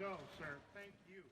No, sir. Thank you.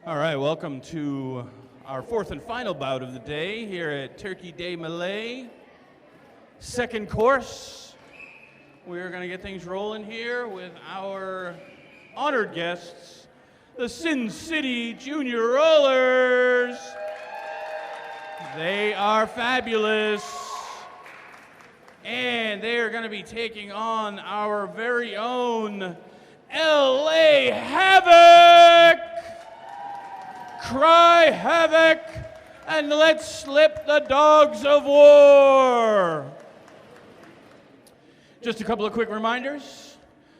All right, welcome to our fourth and final bout of the day here at Turkey Day Malay. Second course. We're going to get things rolling here with our honored guests, the Sin City Junior Rollers. They are fabulous. And they are going to be taking on our very own LA Havoc. Cry Havoc, and let's slip the dogs of war. Just a couple of quick reminders.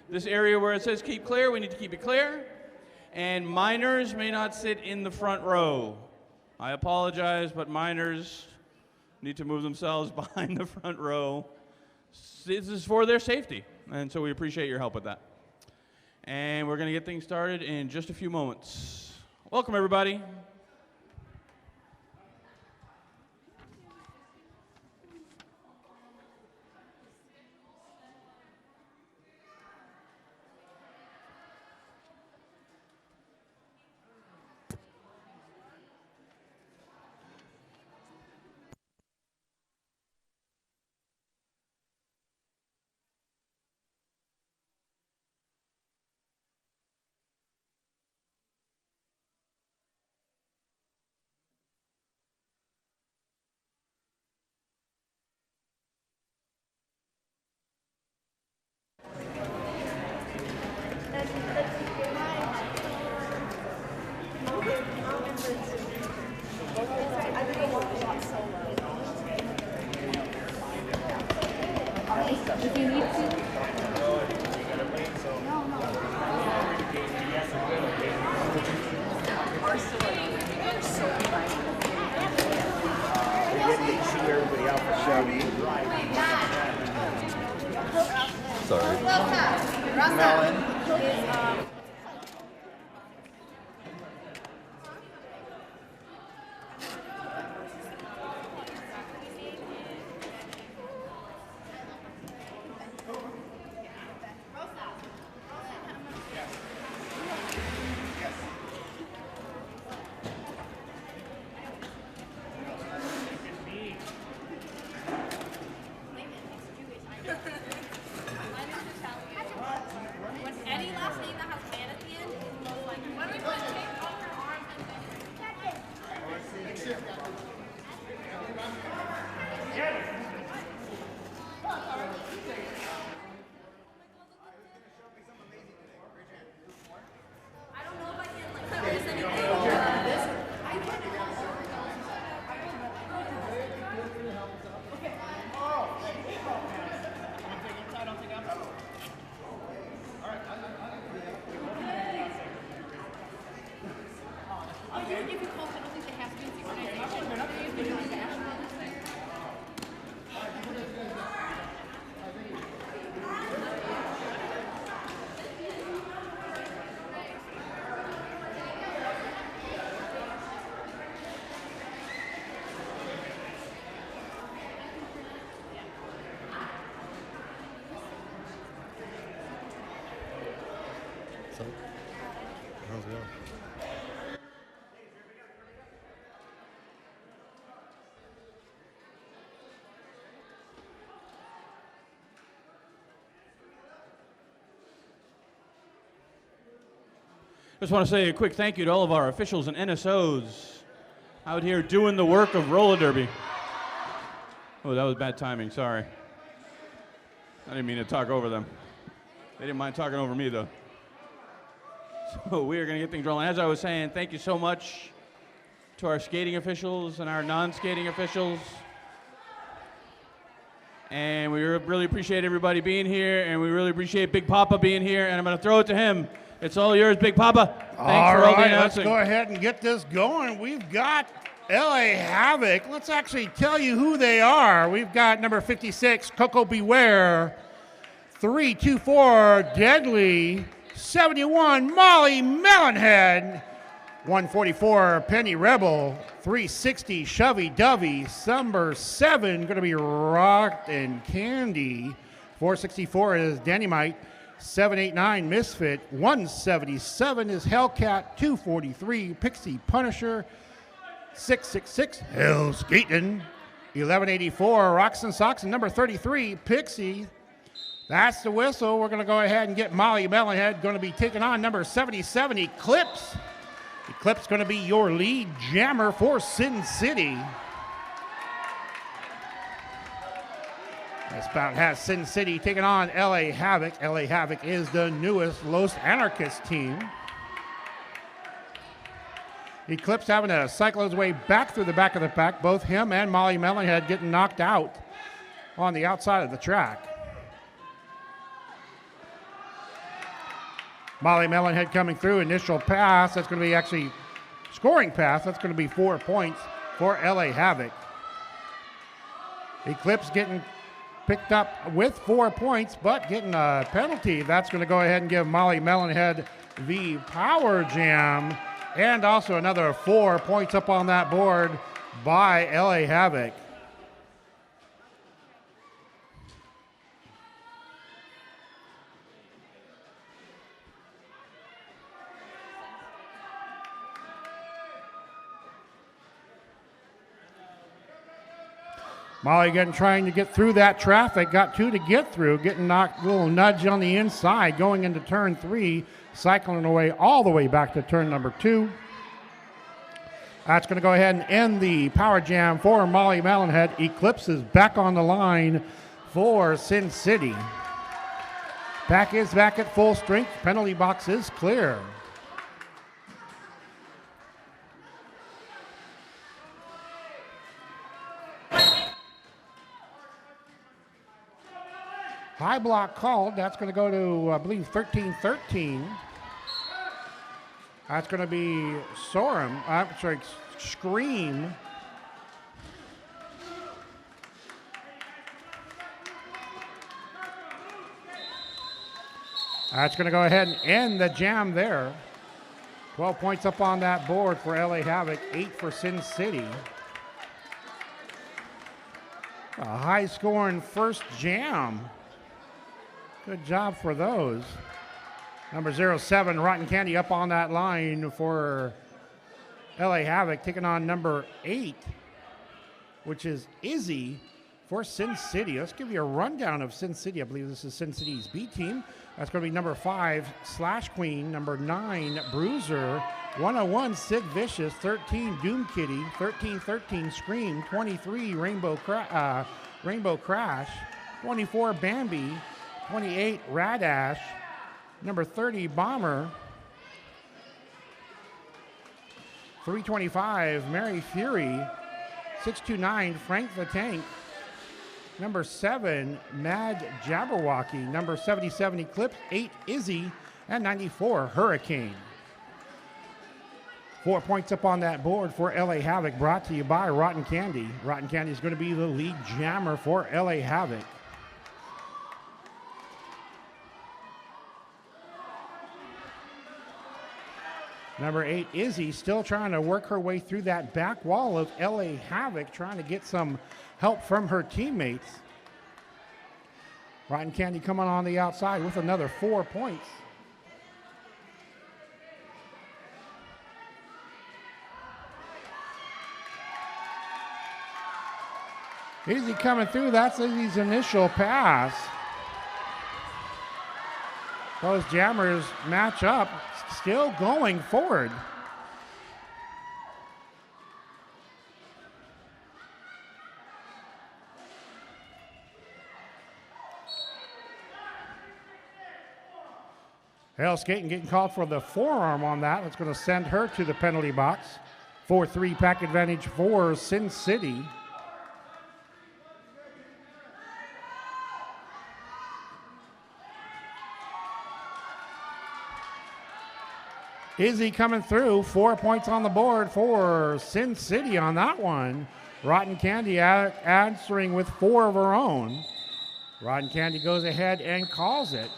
This area where it says keep clear, we need to keep it clear. And minors may not sit in the front row. I apologize, but minors need to move themselves behind the front row. This is for their safety, and so we appreciate your help with that. And we're going to get things started in just a few moments. Welcome, everybody. If you need to. Everybody out for Chevy. Sorry. Melon. Any last name that has man at the end is most likely. When we put tape on her arm and I don't know if I can like miss anything. If you post, I don't think they have to be synchronization. They usually do the dashboard. How's it going? Just want to say a quick thank you to all of our officials and NSOs out here doing the work of roller derby. Oh, that was bad timing, sorry. I didn't mean to talk over them. They didn't mind talking over me, though. So we are going to get things rolling. As I was saying, thank you so much to our skating officials and our non-skating officials. And we really appreciate everybody being here, and we really appreciate Big Papa being here, and I'm going to throw it to him. It's all yours, Big Papa. Thanks for all the announcing. Let's go ahead and get this going. We've got LA Havoc. Let's actually tell you who they are. We've got number 56, Coco Beware, 324, Deadly, 71, Molly Melonhead, 144, Penny Rebel, 360, Shovey Dovey, number 7, going to be Rocked and Candy, 464 is Dynamite, 789 Misfit. 177 is Hellcat. 243 Pixie Punisher. 666 Hell Skatin'. 1184 Rocks and Socks. And number 33 Pixie. That's the whistle. We're going to go ahead and get Molly Melonhead going to be taking on number 77 Eclipse. Eclipse going to be your lead jammer for Sin City. This bout has Sin City taking on LA Havoc. LA Havoc is the newest Los Anarchists team. Eclipse having to cycle his way back through the back of the pack. Both him and Molly Melonhead getting knocked out on the outside of the track. Molly Melonhead coming through, initial pass. That's going to be actually scoring pass. That's going to be 4 points for LA Havoc. Eclipse getting picked up with 4 points, but getting a penalty. That's going to go ahead and give Molly Melonhead the power jam. And also another 4 points up on that board by LA Havoc. Molly trying to get through that traffic, got 2 to get through, getting knocked, a little nudge on the inside, going into turn 3, cycling away all the way back to turn number 2. That's going to go ahead and end the power jam for Molly Melonhead. Eclipse is back on the line for Sin City. Pack is back at full strength. Penalty box is clear. High block called. That's going to go to, I believe, 13-13. That's going to be Scream. That's going to go ahead and end the jam there. 12 points up on that board for LA Havoc, 8 for Sin City. A high-scoring first jam. Good job for those. Number 07, Rotten Candy, up on that line for LA Havoc, taking on number 8, which is Izzy for Sin City. Let's give you a rundown of Sin City. I believe this is Sin City's B team. That's going to be number 5, Slash Queen, number 9, Bruiser, 101, Sid Vicious, 13, Doom Kitty, 13-13, Scream, 23, Rainbow Crash, 24, Bambi, 28, Radash, number 30, Bomber, 325, Mary Fury, 629, Frank the Tank, number 7, Mad Jabberwocky, number 77, Eclipse, 8, Izzy, and 94, Hurricane. 4 points up on that board for LA Havoc, brought to you by Rotten Candy. Rotten Candy is going to be the lead jammer for LA Havoc. Number 8, Izzy, still trying to work her way through that back wall of LA Havoc, trying to get some help from her teammates. Rotten Candy coming on the outside with another 4 points. Izzy coming through, that's Izzy's initial pass. Those jammers match up. Still going forward. Hell Skating getting called for the forearm on that. That's going to send her to the penalty box. 4-3 pack advantage for Sin City. Izzy coming through, 4 points on the board for Sin City on that one. Rotten Candy answering with 4 of her own. Rotten Candy goes ahead and calls it.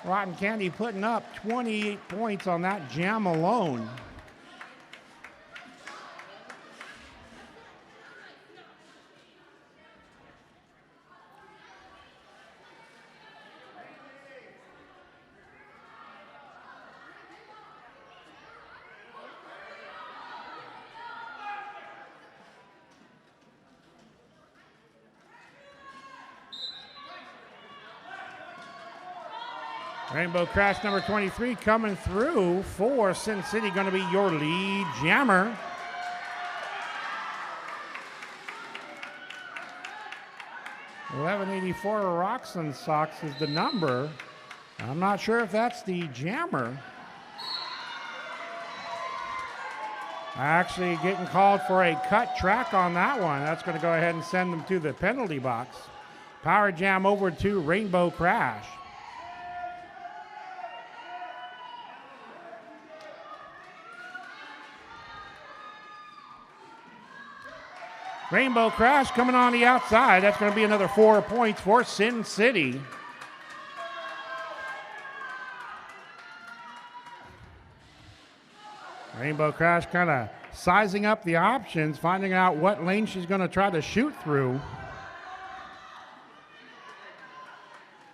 Rotten Candy putting up 28 points on that jam alone. Rainbow Crash number 23 coming through for Sin City, going to be your lead jammer. $11.84 Rocks and Socks is the number. I'm not sure if that's the jammer. Actually getting called for a cut track on that one. That's going to go ahead and send them to the penalty box. Power jam over to Rainbow Crash. Rainbow Crash coming on the outside. That's going to be another 4 points for Sin City. Rainbow Crash kind of sizing up the options, finding out what lane she's going to try to shoot through.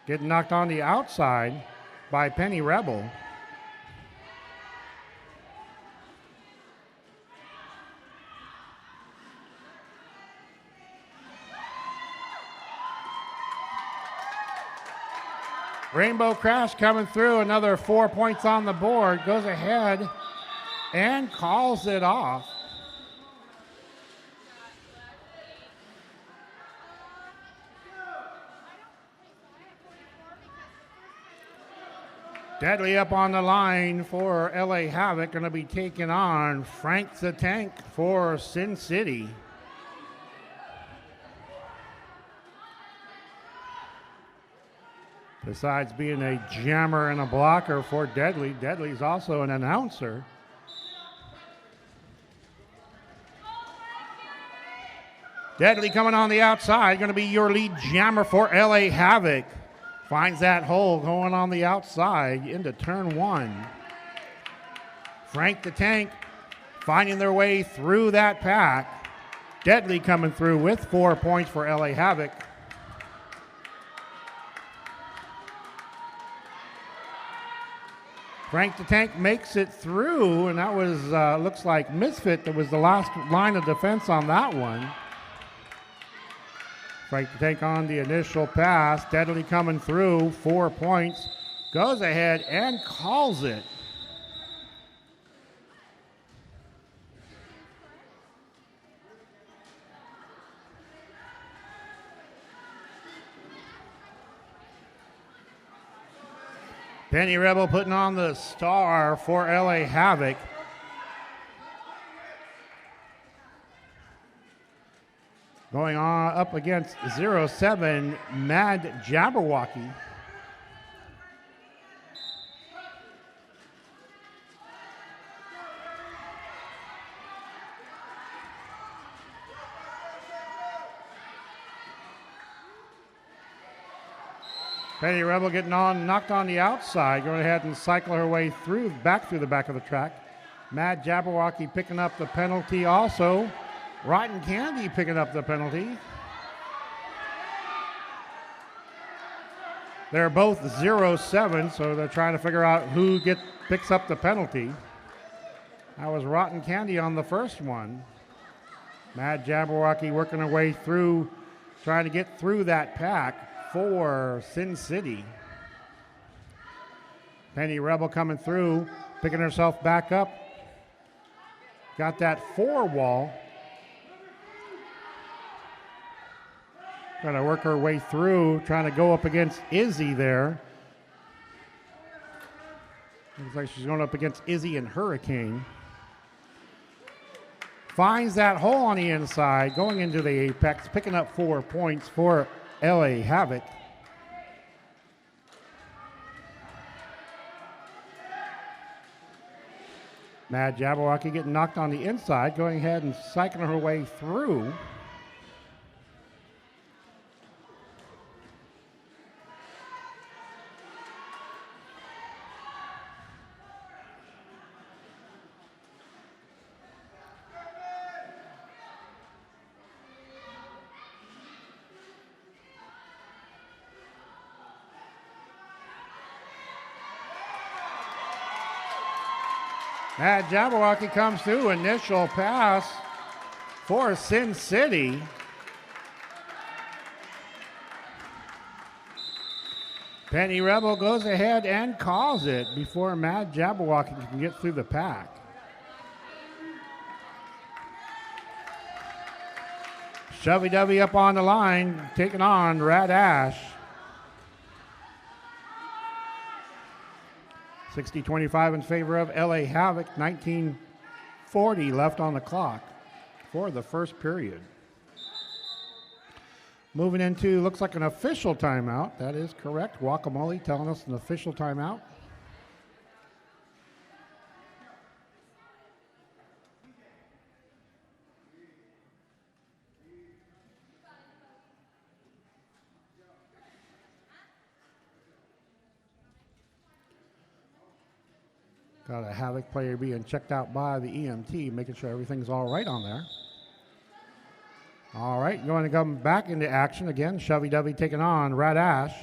Getting knocked on the outside by Penny Rebel. Rainbow Crash coming through, another 4 points on the board, goes ahead and calls it off. Deadly up on the line for LA Havoc, going to be taking on Frank the Tank for Sin City. Besides being a jammer and a blocker for Deadly, Deadly's also an announcer. Deadly coming on the outside, going to be your lead jammer for LA Havoc. Finds that hole going on the outside into turn one. Frank the Tank finding their way through that pack. Deadly coming through with 4 points for LA Havoc. Frank the Tank makes it through, and that was, looks like Misfit that was the last line of defense on that one. Frank the Tank on the initial pass, Deadly coming through, 4 points, goes ahead and calls it. Penny Rebel putting on the star for LA Havoc. Going on up against 07 Mad Jabberwocky. Penny Rebel getting knocked on the outside, going ahead and cycle her way back through the back of the track. Mad Jabberwocky picking up the penalty also. Rotten Candy picking up the penalty. They're both 0-7, so they're trying to figure out who picks up the penalty. That was Rotten Candy on the first one. Mad Jabberwocky working her way through, trying to get through that pack for Sin City. Penny Rebel coming through, picking herself back up. Got that 4 wall. Trying to work her way through, trying to go up against Izzy there. Looks like she's going up against Izzy and Hurricane. Finds that hole on the inside, going into the apex, picking up 4 points for LA Havoc. Mad Jabberwocky getting knocked on the inside, going ahead and cycling her way through. Mad Jabberwocky comes through, initial pass for Sin City. Penny Rebel goes ahead and calls it before Mad Jabberwocky can get through the pack. Shovey Dovey up on the line, taking on Rad Ash. 60-25 in favor of LA Havoc, 19:40 left on the clock for the first period. Moving into, looks like an official timeout. That is correct. Guacamole telling us an official timeout. Got a Havoc player being checked out by the EMT, making sure everything's all right on there. All right, going to come back into action again. Shovey Dovey taking on Rad Ash.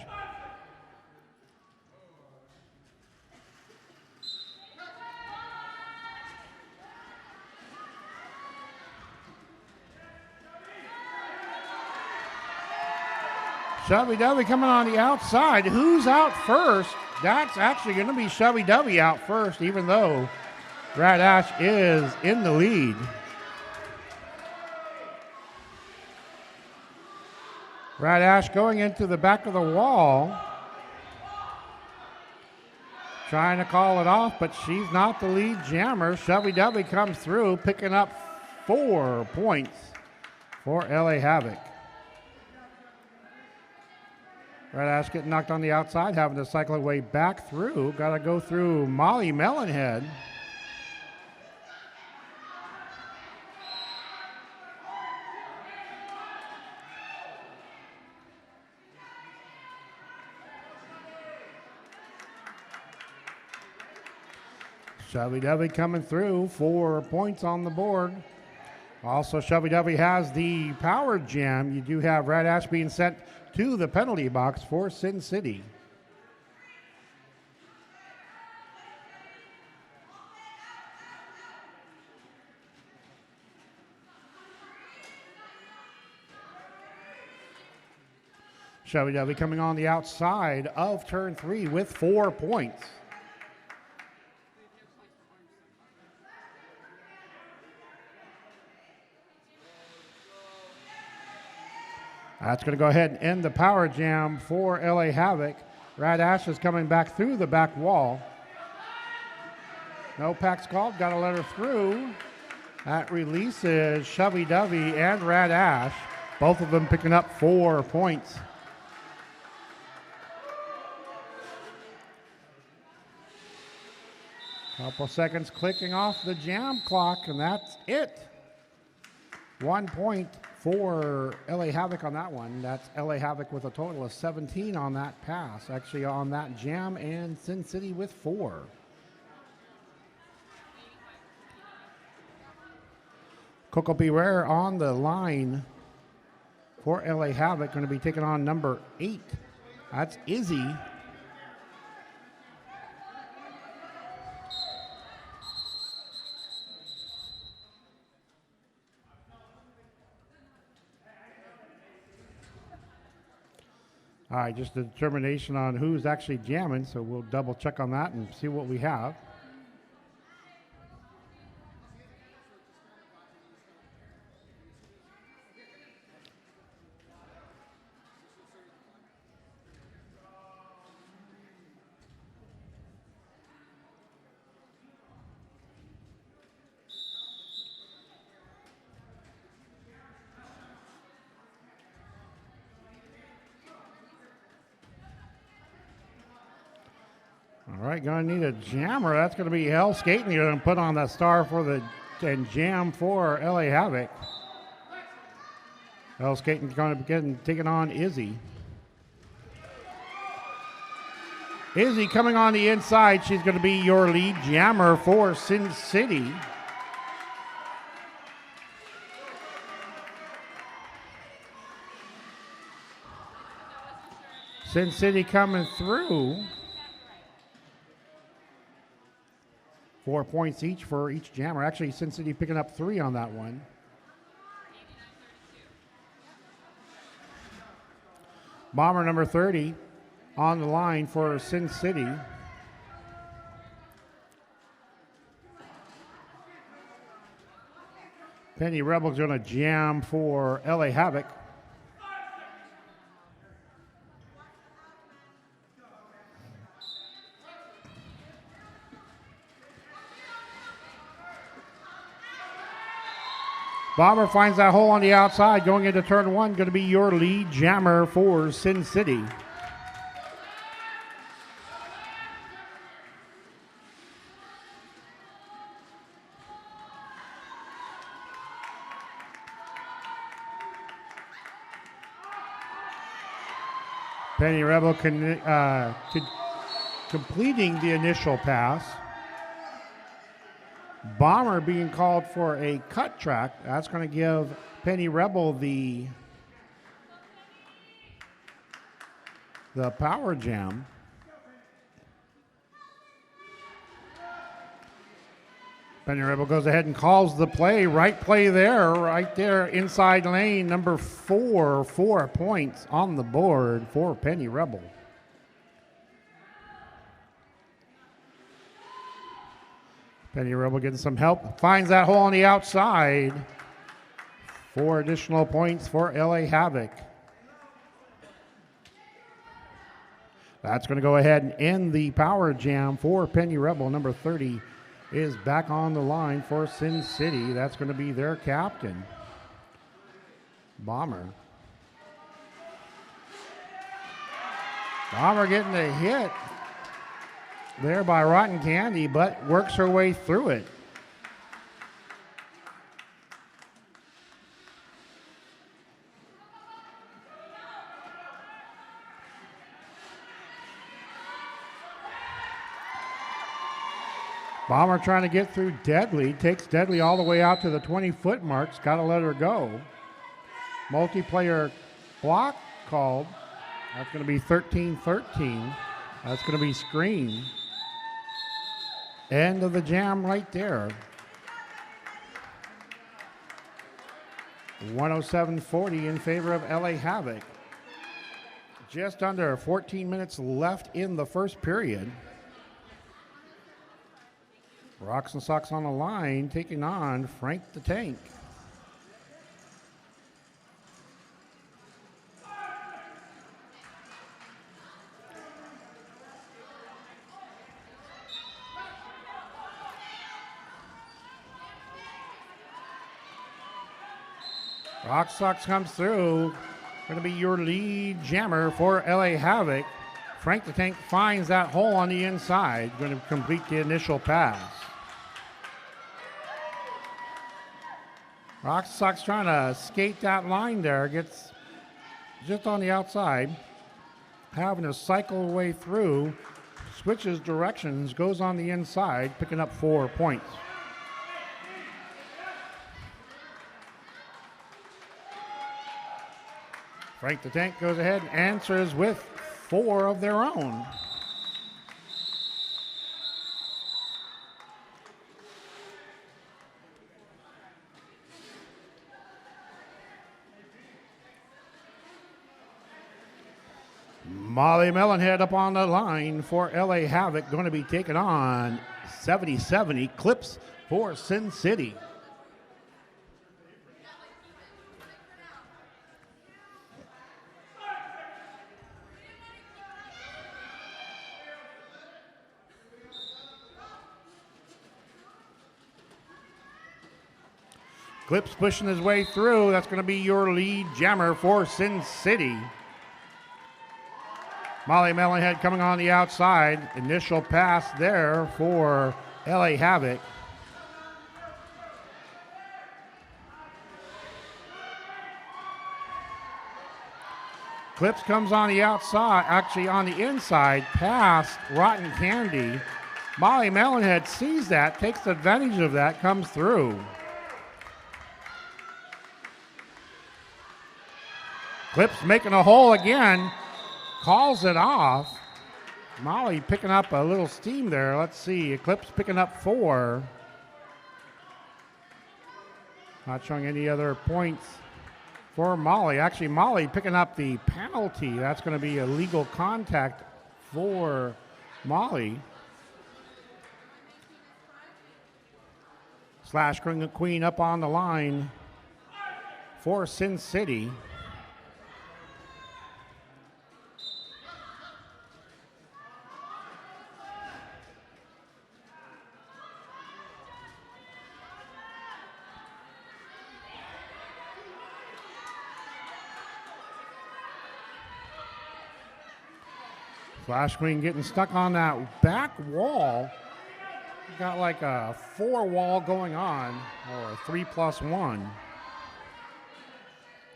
Shovey Dovey coming on the outside. Who's out first? That's actually going to be Shovey Dovey out first, even though Rad Ash is in the lead. Rad Ash going into the back of the wall. Trying to call it off, but she's not the lead jammer. Shovey Dovey comes through, picking up 4 points for LA Havoc. Rad Ash getting knocked on the outside, having to cycle her way back through. Got to go through Molly Melonhead. Shovey Dovey coming through, 4 points on the board. Also, Shovey Dovey has the power jam. You do have Rad Ash being sent to the penalty box for Sin City. Shovey Dovey coming on the outside of turn 3 with 4 points. That's going to go ahead and end the power jam for LA Havoc. Rad Ash is coming back through the back wall. No packs called, got to let her through. That releases Shovey Dovey and Rad Ash, both of them picking up 4 points. Couple seconds clicking off the jam clock, and that's it. 1 point for LA Havoc on that one. That's LA Havoc with a total of 17 on that pass. Actually on that jam, and Sin City with 4. Coco Beware on the line for LA Havoc, going to be taking on number 8. That's Izzy. All right, just a determination on who's actually jamming, so we'll double check on that and see what we have. All right, going to need a jammer. That's going to be Hell Skating. You're going to put on the star for the and jam for LA Havoc. Hell Skating's going to be taking on Izzy. Izzy coming on the inside. She's going to be your lead jammer for Sin City. Sin City coming through. 4 points each for each jammer. Actually, Sin City picking up 3 on that one. Bomber number 30 on the line for Sin City. Penny Rebel's going to jam for LA Havoc. Bomber finds that hole on the outside going into turn one. Going to be your lead jammer for Sin City. Penny Rebel completing the initial pass. Bomber being called for a cut track. That's going to give Penny Rebel the power jam. Penny Rebel goes ahead and calls the play. Right play there, right there inside lane. Number 4, 4 points on the board for Penny Rebel. Penny Rebel getting some help. Finds that hole on the outside. 4 additional points for LA Havoc. That's going to go ahead and end the power jam for Penny Rebel. Number 30 is back on the line for Sin City. That's going to be their captain, Bomber. Bomber getting a hit there by Rotten Candy, but works her way through it. Bomber trying to get through Deadly. Takes Deadly all the way out to the 20-foot marks. Got to let her go. Multiplayer block called. That's going to be 13-13. That's going to be screen. End of the jam right there. 107-40 in favor of LA Havoc. Just under 14 minutes left in the first period. Rocks and Socks on the line, taking on Frank the Tank. Rock Sox comes through. Going to be your lead jammer for LA Havoc. Frank the Tank finds that hole on the inside. Going to complete the initial pass. Rock Sox trying to skate that line there. Gets just on the outside. Having to cycle way through. Switches directions. Goes on the inside. Picking up 4 points. Frank the Tank goes ahead and answers with 4 of their own. Molly Melonhead up on the line for LA Havoc, going to be taking on 70-70 Clips for Sin City. Clips pushing his way through. That's going to be your lead jammer for Sin City. Molly Melonhead coming on the outside. Initial pass there for LA Havoc. Clips comes on the outside, actually on the inside, past Rotten Candy. Molly Melonhead sees that, takes advantage of that, comes through. Clips making a hole again, calls it off. Molly picking up a little steam there. Let's see, Clips picking up 4. Not showing any other points for Molly. Actually, Molly picking up the penalty. That's going to be a legal contact for Molly. Slash Queen up on the line for Sin City. Flash Queen getting stuck on that back wall. Got like a 4 wall going on, or a 3+1.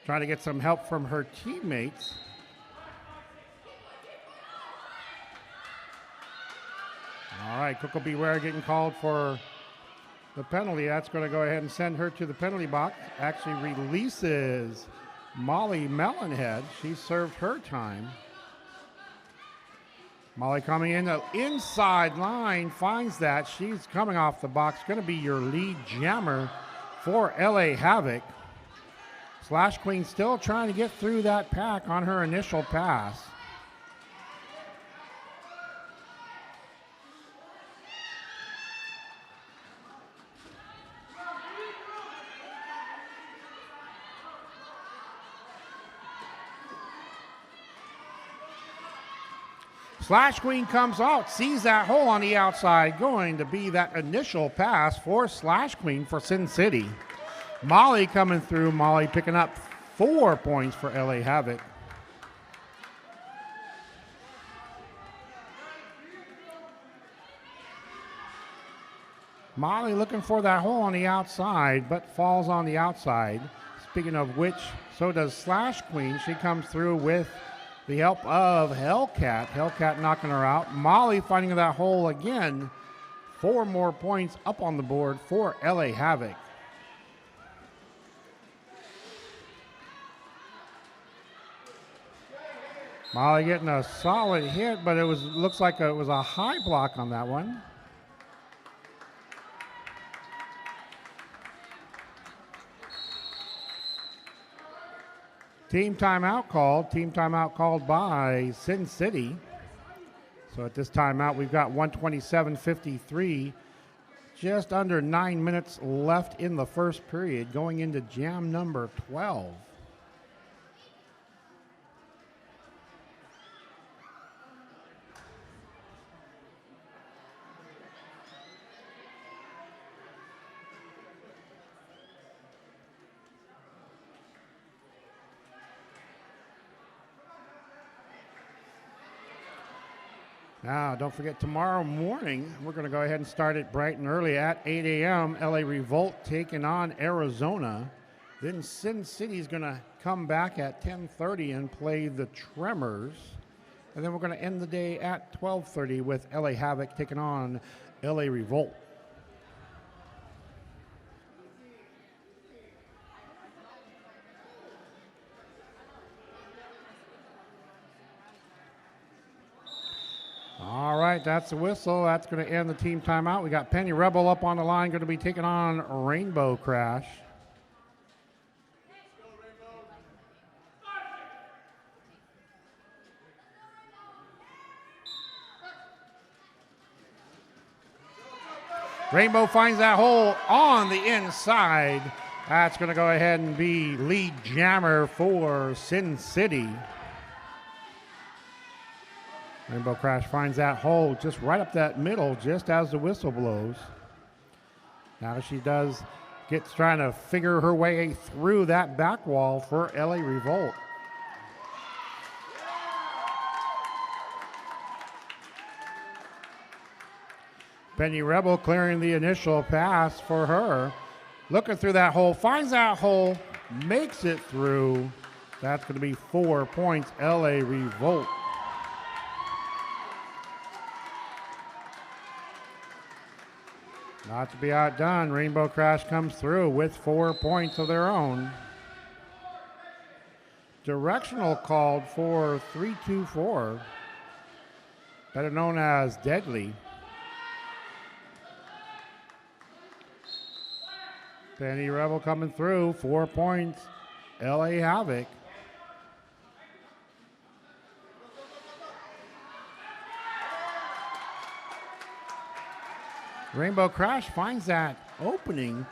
Trying to get some help from her teammates. All right, Coco Beware getting called for the penalty. That's going to go ahead and send her to the penalty box. Actually releases Molly Melonhead. She served her time. Molly coming in the inside line, finds that. She's coming off the box. Going to be your lead jammer for LA Havoc. Slash Queen still trying to get through that pack on her initial pass. Slash Queen comes out, sees that hole on the outside, going to be that initial pass for Slash Queen for Sin City. Molly coming through, Molly picking up 4 points for LA Havoc. Molly looking for that hole on the outside, but falls on the outside. Speaking of which, so does Slash Queen. She comes through with the help of Hellcat. Hellcat knocking her out. Molly finding that hole again. 4 more points up on the board for LA Havoc. Molly getting a solid hit, but it looks like it was a high block on that one. Team timeout called. Team timeout called by Sin City. So at this timeout, we've got 127:53. Just under 9 minutes left in the first period, going into jam number 12. Now, don't forget, tomorrow morning, we're going to go ahead and start it bright and early at 8 a.m. LA Revolt taking on Arizona. Then Sin City's going to come back at 10:30 and play the Tremors. And then we're going to end the day at 12:30 with LA Havoc taking on LA Revolt. All right, that's the whistle. That's going to end the team timeout. We got Penny Rebel up on the line, going to be taking on Rainbow Crash. Rainbow finds that hole on the inside. That's going to go ahead and be lead jammer for Sin City. Rainbow Crash finds that hole just right up that middle, just as the whistle blows. Now she gets trying to figure her way through that back wall for LA Revolt. Penny Rebel clearing the initial pass for her. Looking through that hole, finds that hole, makes it through. That's going to be 4 points, LA Revolt. Not to be outdone, Rainbow Crash comes through with 4 points of their own. Directional called for 324, better known as Deadly. Penny Rebel coming through, 4 points LA Havoc. Rainbow Crash finds that opening,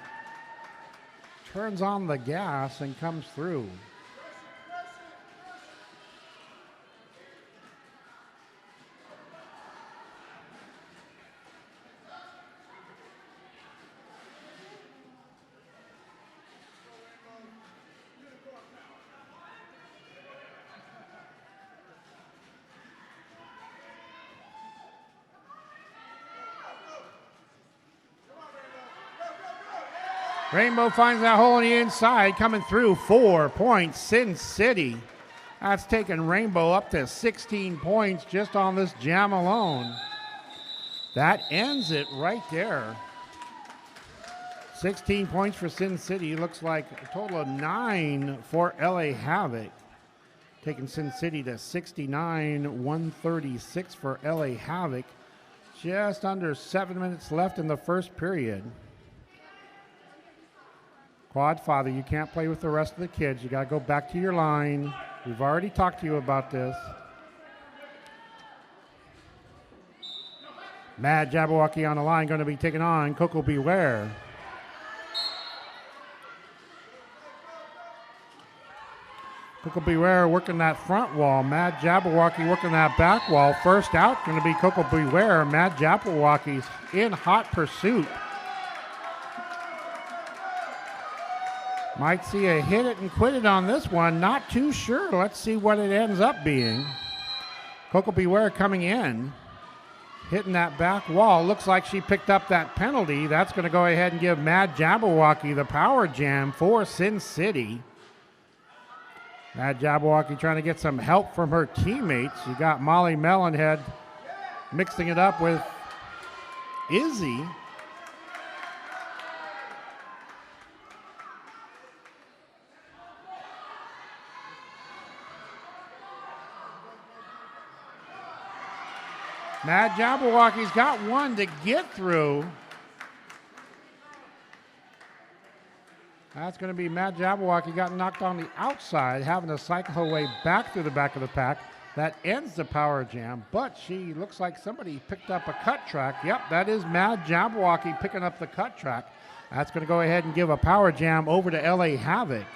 turns on the gas, and comes through. Rainbow finds that hole on the inside, coming through. 4 points, Sin City. That's taken Rainbow up to 16 points just on this jam alone. That ends it right there. 16 points for Sin City. Looks like a total of 9 for LA Havoc. Taking Sin City to 69, 136 for LA Havoc. Just under 7 minutes left in the first period. Quad Father, you can't play with the rest of the kids. You got to go back to your line. We've already talked to you about this. Mad Jabberwocky on the line, going to be taking on Coco Beware. Coco Beware working that front wall. Mad Jabberwocky working that back wall. First out going to be Coco Beware. Mad Jabberwocky's in hot pursuit. Might see a hit it and quit it on this one. Not too sure. Let's see what it ends up being. Coco Beware coming in, hitting that back wall. Looks like she picked up that penalty. That's going to go ahead and give Mad Jabberwocky the power jam for Sin City. Mad Jabberwocky trying to get some help from her teammates. You got Molly Melonhead mixing it up with Izzy. Mad Jabberwocky's got one to get through. That's going to be Mad Jabberwocky. Got knocked on the outside, having to cycle her way back through the back of the pack. That ends the power jam, but she looks like somebody picked up a cut track. Yep, that is Mad Jabberwocky picking up the cut track. That's going to go ahead and give a power jam over to LA Havoc.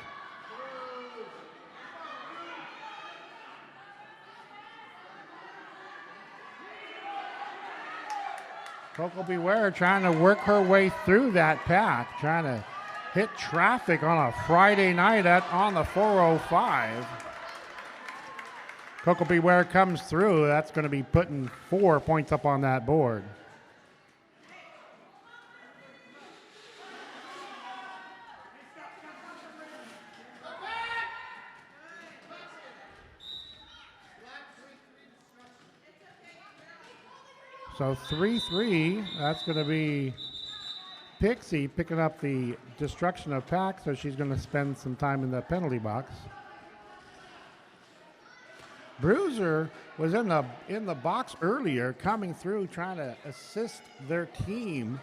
Coco Beware trying to work her way through that pack, trying to hit traffic on a Friday night on the 405. Coco Beware comes through. That's going to be putting 4 points up on that board. So 3-3, that's going to be Pixie picking up the destruction of pack, so she's going to spend some time in the penalty box. Bruiser was in the box earlier, coming through trying to assist their team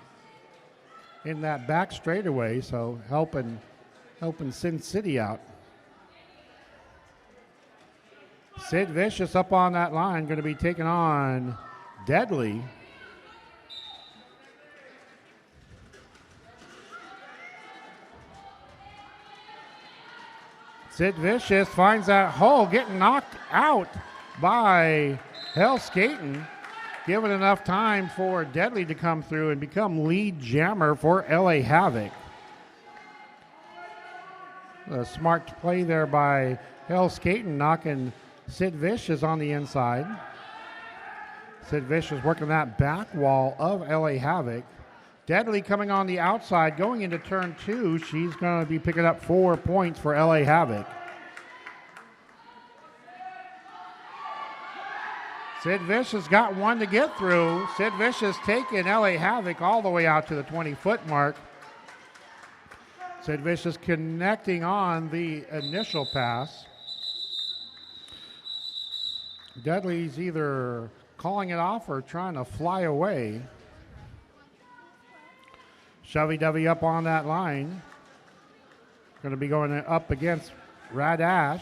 in that back straightaway, so helping Sin City out. Sid Vicious up on that line, going to be taking on Deadly. Sid Vicious finds that hole, getting knocked out by Hell Skating, giving enough time for Deadly to come through and become lead jammer for LA Havoc. A smart play there by Hell Skating, knocking Sid Vicious on the inside. Sid Vicious working that back wall of LA Havoc. Deadly coming on the outside, going into turn 2. She's going to be picking up 4 points for LA Havoc. Sid Vicious got one to get through. Sid Vicious taking LA Havoc all the way out to the 20-foot mark. Sid Vicious connecting on the initial pass. Deadly's either calling it off or trying to fly away. Shovey-dovey up on that line. Going to be going up against Radash.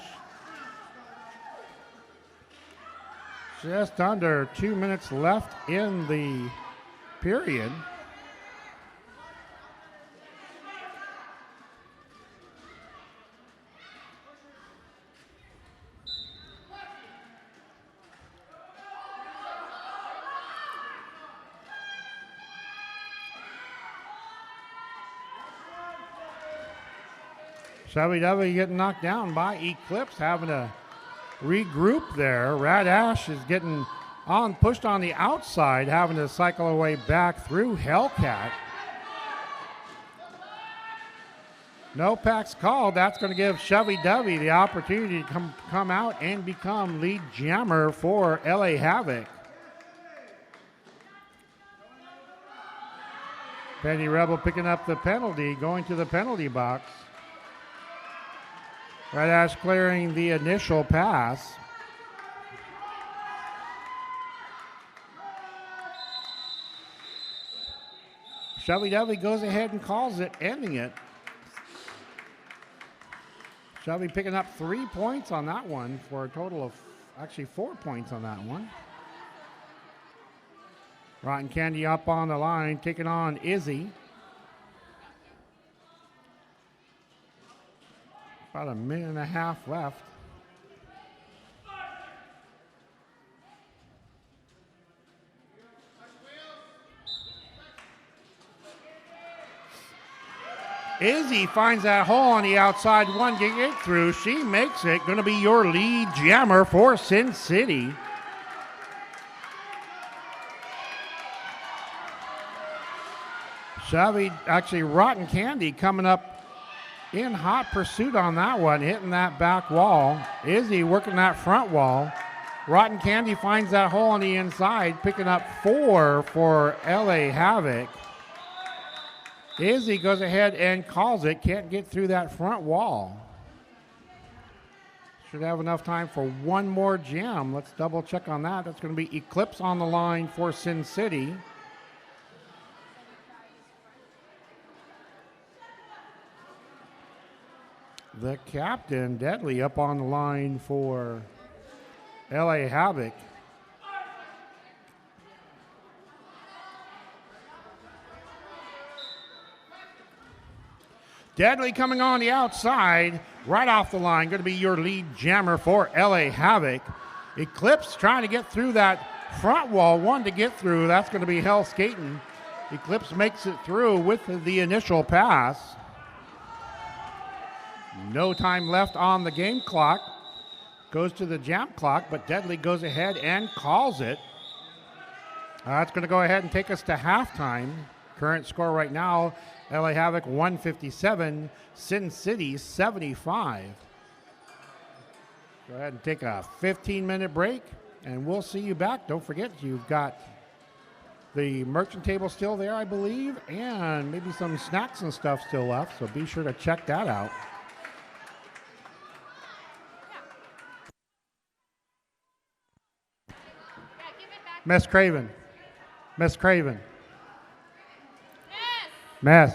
Just under 2 minutes left in the period. Chevy W getting knocked down by Eclipse, having to regroup there. Radash is getting pushed on the outside, having to cycle away back through Hellcat. No packs called. That's going to give Chevy W the opportunity to come out and become lead jammer for LA Havoc. Penny Rebel picking up the penalty, going to the penalty box. Radash clearing the initial pass. Chevy W goes ahead and calls it, ending it. Chevy picking up 3 points on that one for a total of actually 4 points on that one. Rotten Candy up on the line, taking on Izzy. About a minute and a half left. Izzy finds that hole on the outside one to get through. She makes it. Going to be your lead jammer for Sin City. Rotten Candy coming up in hot pursuit on that one, hitting that back wall. Izzy working that front wall. Rotten Candy finds that hole on the inside, picking up 4 for LA Havoc. Izzy goes ahead and calls it, can't get through that front wall. Should have enough time for one more jam. Let's double check on that. That's going to be Eclipse on the line for Sin City. The captain, Deadly, up on the line for LA Havoc. Deadly coming on the outside, right off the line, going to be your lead jammer for LA Havoc. Eclipse trying to get through that front wall, one to get through. That's going to be Hell Skating. Eclipse makes it through with the initial pass. No time left on the game clock. Goes to the jam clock, but Deadly goes ahead and calls it. That's going to go ahead and take us to halftime. Current score right now, LA Havoc 157, Sin City 75. Go ahead and take a 15-minute break, and we'll see you back. Don't forget, you've got the merchant table still there, I believe, and maybe some snacks and stuff still left, so be sure to check that out. Miss Craven. Miss Craven. Miss.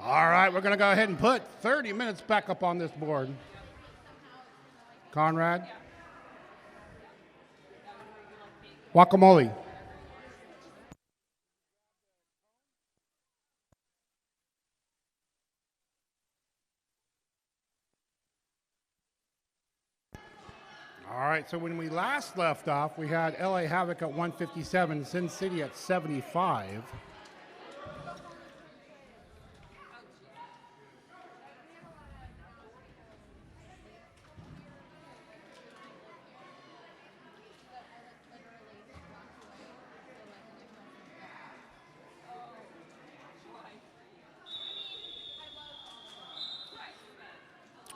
All right, we're going to go ahead and put 30 minutes back up on this board. Conrad. Guacamole. All right, so when we last left off, we had LA Havoc at 157, Sin City at 75.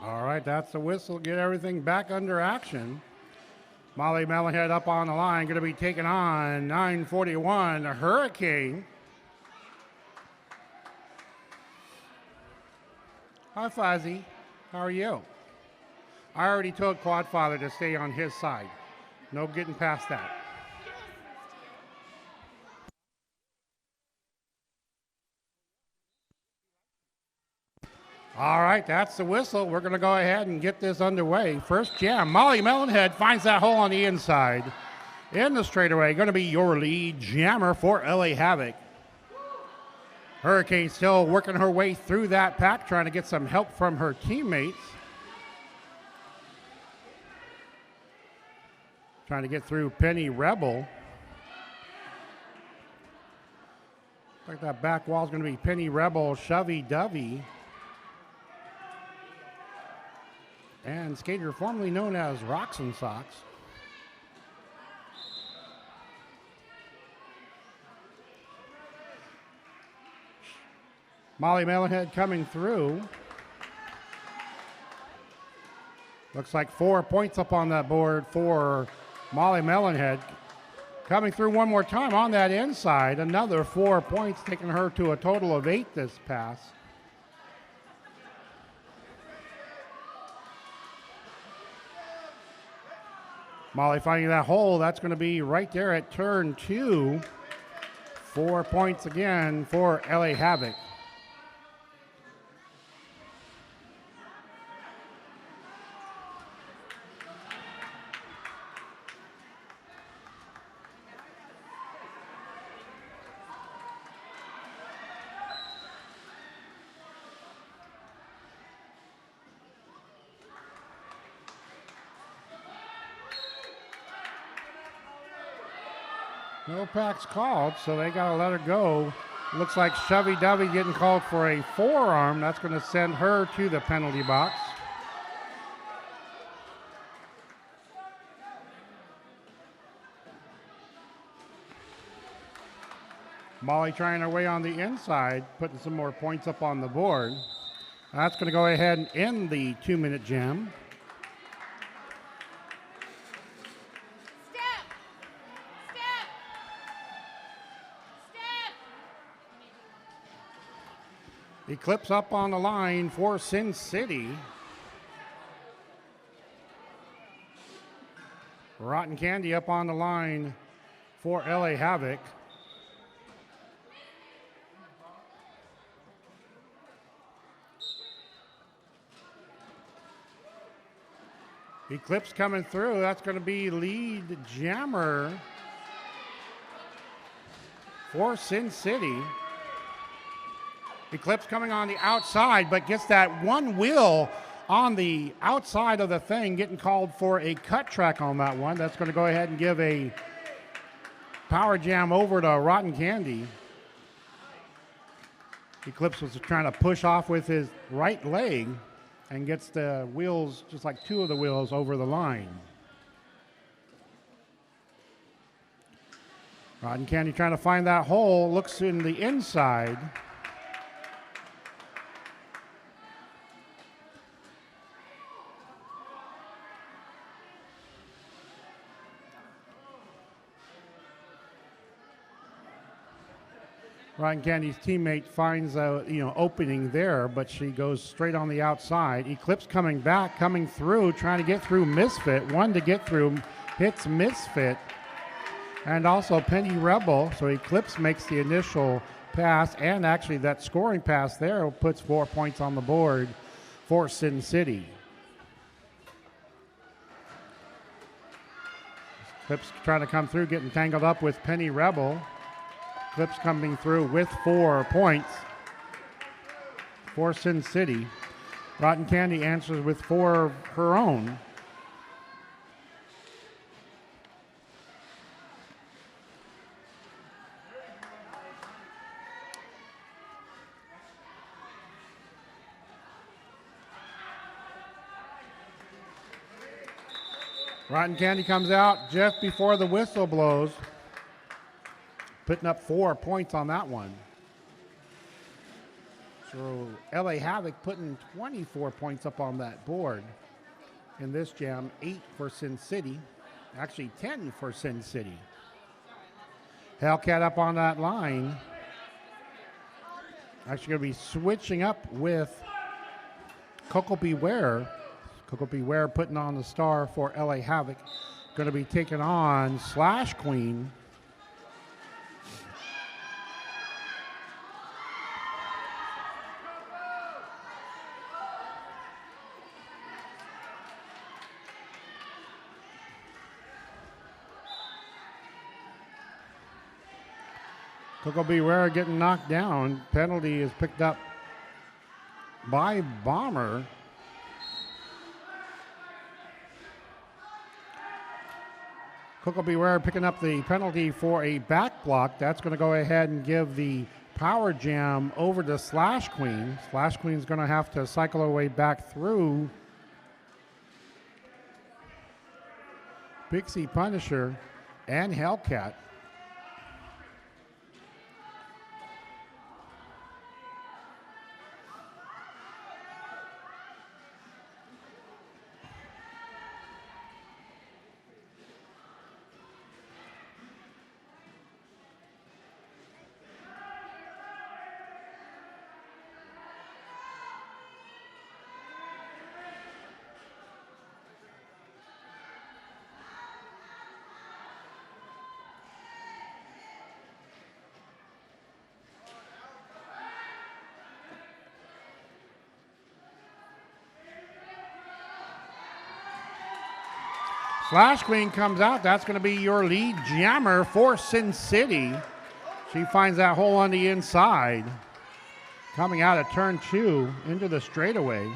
All right, that's the whistle. Get everything back under action. Molly Melonhead up on the line, going to be taking on 941 Hurricane. Hi, Fuzzy. How are you? I already told Quadfather to stay on his side. No getting past that. All right, that's the whistle. We're going to go ahead and get this underway. First jam, Molly Melonhead finds that hole on the inside. In the straightaway, going to be your lead jammer for LA Havoc. Hurricane still working her way through that pack, trying to get some help from her teammates. Trying to get through Penny Rebel. Looks like that back wall is going to be Penny Rebel, Shovey Dovey. And skater formerly known as Rocks and Socks. Molly Melonhead coming through. Looks like 4 points up on that board for Molly Melonhead. Coming through one more time on that inside. Another 4 points, taking her to a total of 8 this pass. Molly finding that hole. That's going to be right there at turn 2. 4 points again for LA Havoc. No packs called, so they got to let her go. Looks like Shovey Dovey getting called for a forearm. That's going to send her to the penalty box. Molly trying her way on the inside, putting some more points up on the board. That's going to go ahead and end the 2-minute jam. Eclipse up on the line for Sin City. Rotten Candy up on the line for LA Havoc. Eclipse coming through. That's going to be lead jammer for Sin City. Eclipse coming on the outside, but gets that one wheel on the outside of the thing, getting called for a cut track on that one. That's going to go ahead and give a power jam over to Rotten Candy. Eclipse was trying to push off with his right leg and gets the wheels, just like 2 of the wheels, over the line. Rotten Candy trying to find that hole, looks in the inside. Rotten Candy's teammate finds a opening there, but she goes straight on the outside. Eclipse coming back, coming through, trying to get through Misfit. One to get through, hits Misfit. and also Penny Rebel. So Eclipse makes the initial pass, and actually that scoring pass there puts 4 points on the board for Sin City. Eclipse trying to come through, getting tangled up with Penny Rebel. Eclipse coming through with 4 points for Sin City. Rotten Candy answers with 4 of her own. Rotten Candy comes out just before the whistle blows, putting up 4 points on that one. So LA Havoc putting 24 points up on that board in this jam, 8 for Sin City, actually 10 for Sin City. Hellcat up on that line. Actually going to be switching up with Coco Beware. Coco Beware putting on the star for LA Havoc. Going to be taking on Slash Queen. Coco Beware getting knocked down. Penalty is picked up by Bomber. Coco Beware picking up the penalty for a back block. That's going to go ahead and give the power jam over to Slash Queen. Slash Queen's going to have to cycle her way back through Pixie Punisher and Hellcat. Slash Queen comes out. That's going to be your lead jammer for Sin City. She finds that hole on the inside. Coming out of turn 2 into the straightaway.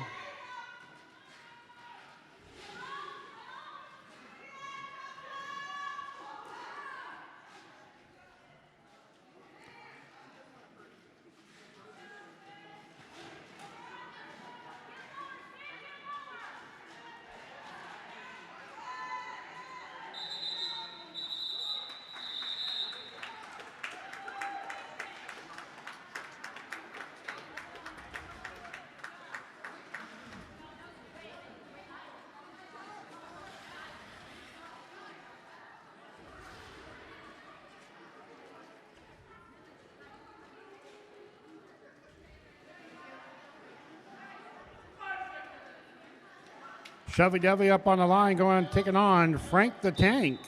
Shovey Dovey up on the line, going taking on Frank the Tank.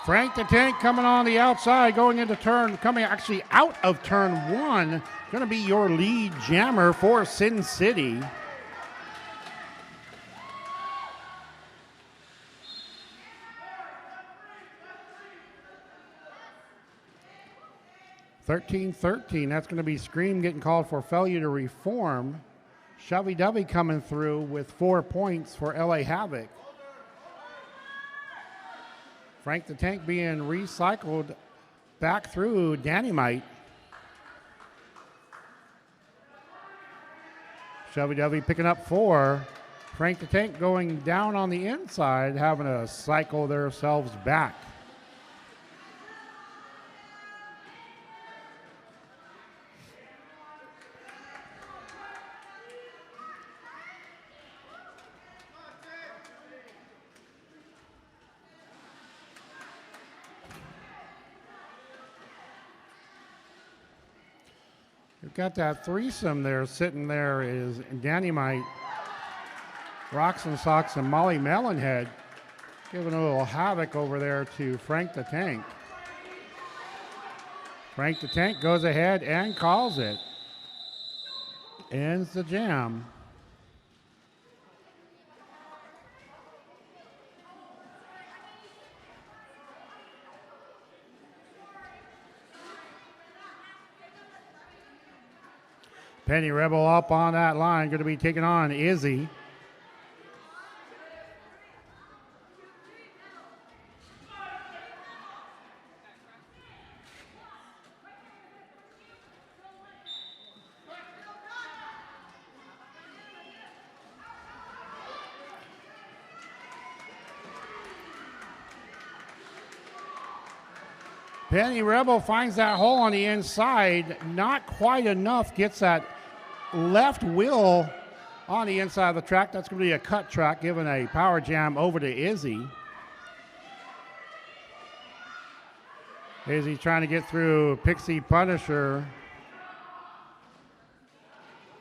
Frank the Tank coming on the outside, going into turn, coming actually out of turn 1. Going to be your lead jammer for Sin City. (13-13). That's going to be Scream getting called for failure to reform. Shovey Dovey coming through with 4 points for LA Havoc. Frank the Tank being recycled back through Dynamite. Shovey Dovey picking up 4. Frank the Tank going down on the inside, having to cycle themselves back. We've got that threesome there sitting there is Dynamite, Rocks and Socks, and Molly Melonhead giving a little havoc over there to Frank the Tank. Frank the Tank goes ahead and calls it. Ends the jam. Penny Rebel up on that line, going to be taking on Izzy. Penny Rebel finds that hole on the inside, not quite enough, gets that left wheel on the inside of the track. That's going to be a cut track, giving a power jam over to Izzy. Izzy trying to get through Pixie Punisher.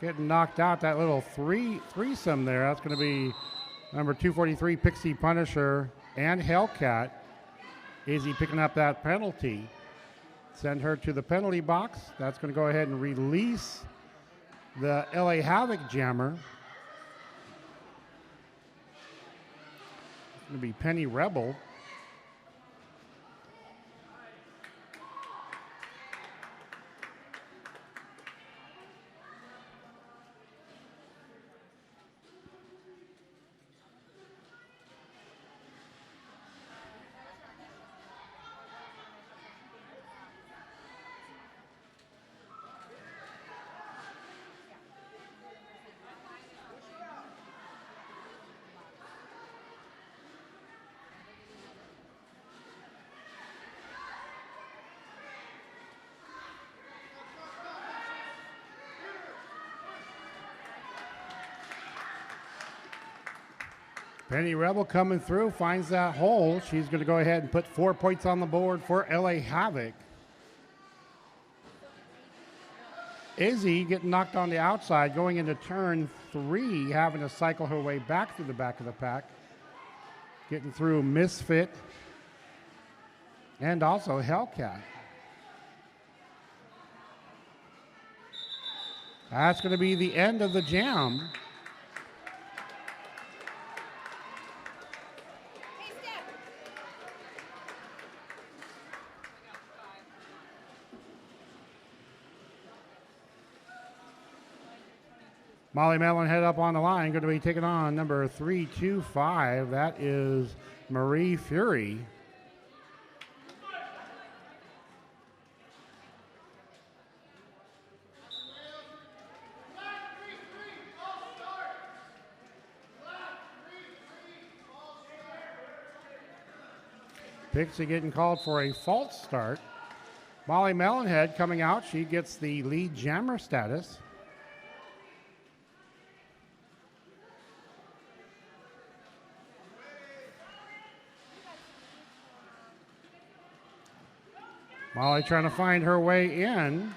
Getting knocked out, that little threesome there. That's going to be number 243, Pixie Punisher and Hellcat. Izzy picking up that penalty. Send her to the penalty box. That's going to go ahead and release the LA Havoc jammer. It's going to be Penny Rebel. Penny Rebel coming through, finds that hole. She's going to go ahead and put 4 points on the board for LA Havoc. Izzy getting knocked on the outside, going into turn 3, having to cycle her way back through the back of the pack. Getting through Misfit and also Hellcat. That's going to be the end of the jam. Molly Melonhead up on the line, going to be taking on number 325. That is Marie Fury. Pixie getting called for a false start. Molly Melonhead coming out. She gets the lead jammer status. Molly trying to find her way in.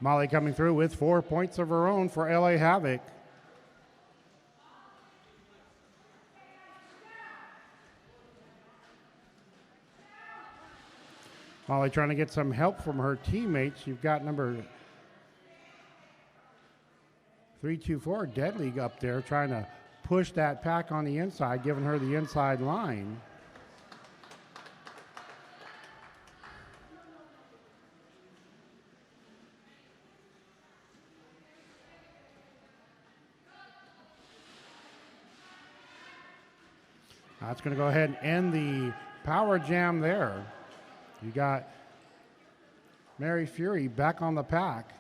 Molly coming through with 4 points of her own for LA Havoc. Molly trying to get some help from her teammates. You've got number 324, Deadly up there trying to push that pack on the inside, giving her the inside line. That's going to go ahead and end the power jam there. You got Mary Fury back on the pack.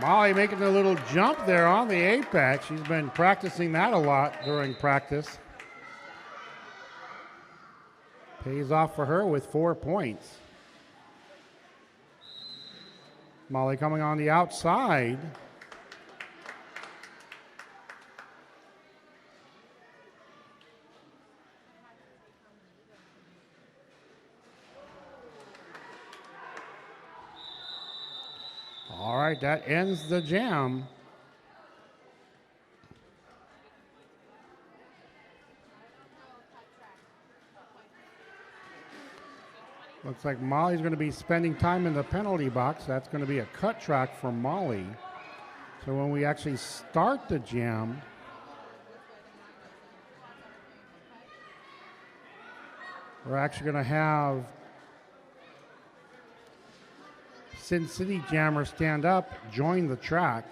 Molly making a little jump there on the apex. She's been practicing that a lot during practice. Pays off for her with 4 points. Molly coming on the outside. All right, that ends the jam. Looks like Molly's going to be spending time in the penalty box. That's going to be a cut track for Molly. So when we actually start the jam, we're actually going to have Sin City Jammer stand up, join the track.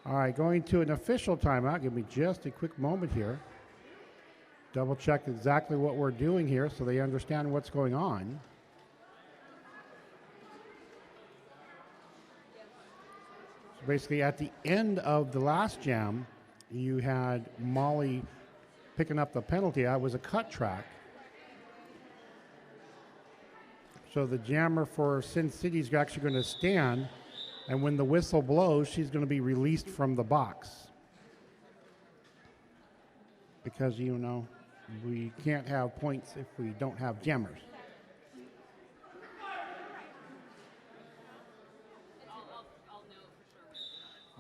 All right, going to an official timeout. Give me just a quick moment here. Double check exactly what we're doing here so they understand what's going on. So basically at the end of the last jam, you had Molly picking up the penalty. That was a cut track. So the jammer for Sin City is actually going to stand, and when the whistle blows, she's going to be released from the box. Because, you know, we can't have points if we don't have jammers.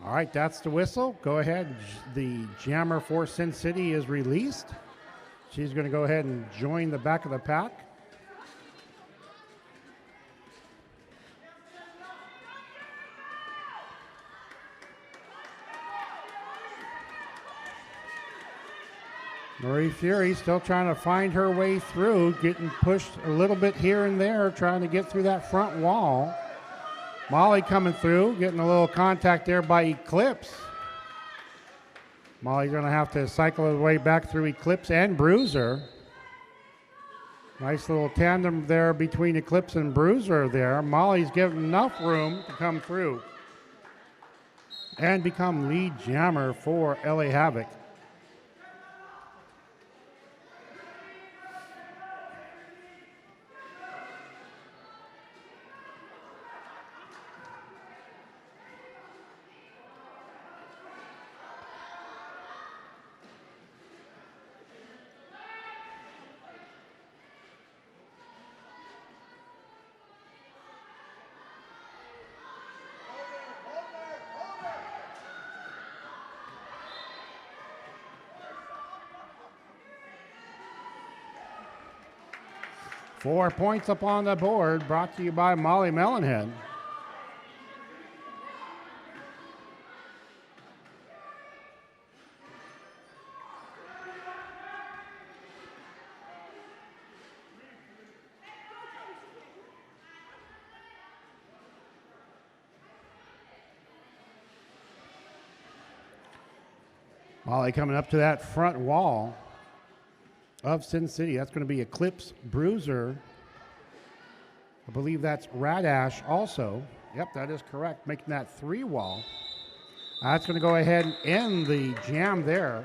All right, that's the whistle. Go ahead. The jammer for Sin City is released. She's going to go ahead and join the back of the pack. Marie Fury still trying to find her way through, getting pushed a little bit here and there, trying to get through that front wall. Molly coming through, getting a little contact there by Eclipse. Molly's going to have to cycle her way back through Eclipse and Bruiser. Nice little tandem there between Eclipse and Bruiser there. Molly's given enough room to come through and become lead jammer for LA Havoc. Four points up on the board, brought to you by Molly Mellenhead. Molly coming up to that front wall of Sin City. That's going to be Eclipse, Bruiser. I believe that's Radash also. Yep, that is correct, making that three wall. That's going to go ahead and end the jam there.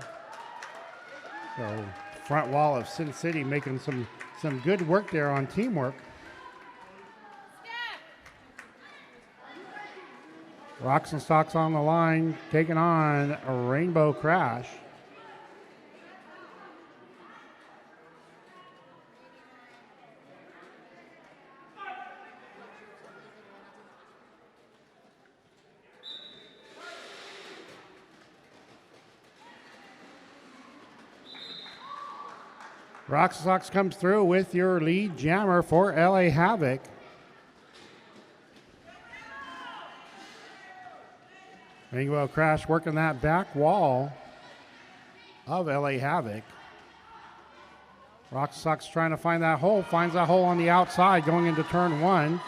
So front wall of Sin City making some good work there on teamwork. Rocks and Stocks on the line, taking on a Rainbow Crash. Rocks and Stocks comes through with your lead jammer for LA Havoc. Rainbow Crash working that back wall of LA Havoc. Rocks and Stocks trying to find that hole, finds that hole on the outside going into turn one,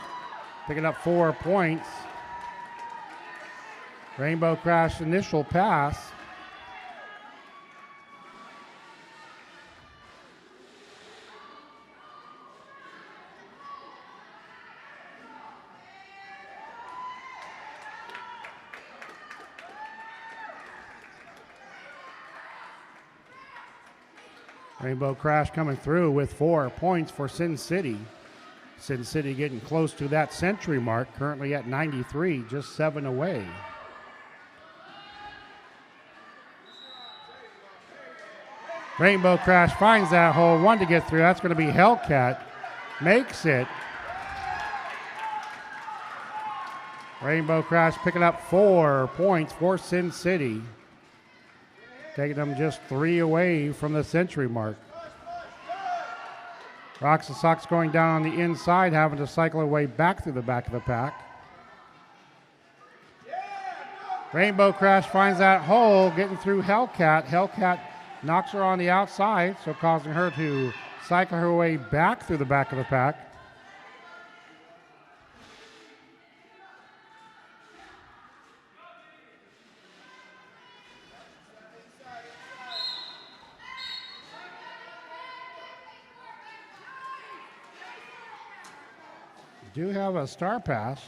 picking up 4 points. Rainbow Crash initial pass. Rainbow Crash coming through with 4 points for Sin City. Sin City getting close to that century mark, currently at 93, just 7 away. Rainbow Crash finds that hole, 1 to get through. That's going to be Hellcat. Makes it. Rainbow Crash picking up 4 points for Sin City. Taking them just 3 away from the century mark. Rocks and Sox going down on the inside, having to cycle their way back through the back of the pack. Rainbow Crash finds that hole, getting through Hellcat. Hellcat knocks her on the outside, so causing her to cycle her way back through the back of the pack. Do have a star pass.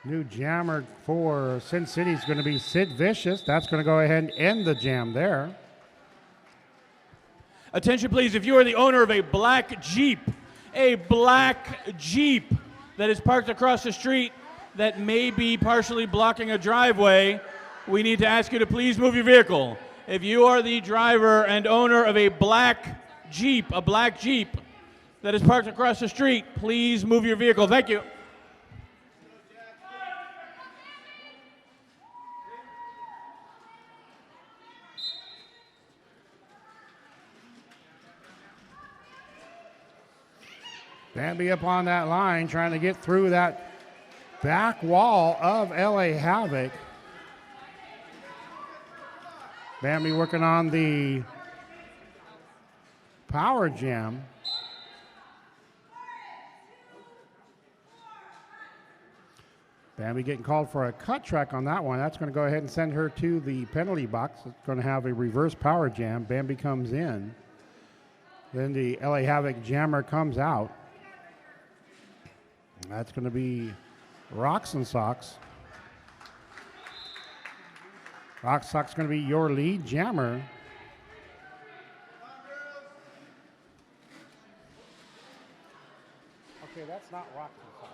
New jammer for Sin City is going to be Sid Vicious. That's going to go ahead and end the jam there. Attention, please. If you are the owner of a black Jeep that is parked across the street that may be partially blocking a driveway, we need to ask you to please move your vehicle. If you are the driver and owner of a black Jeep that is parked across the street, please move your vehicle. Thank you. Bambi up on that line, trying to get through that back wall of LA Havoc. Bambi working on the power jam. Bambi getting called for a cut track on that one. That's going to go ahead and send her to the penalty box. It's going to have a reverse power jam. Bambi comes in. Then the LA Havoc jammer comes out. That's going to be Rocks and Sox. Rocks and Sox going to be your lead jammer. Okay, that's not Rocks and Sox.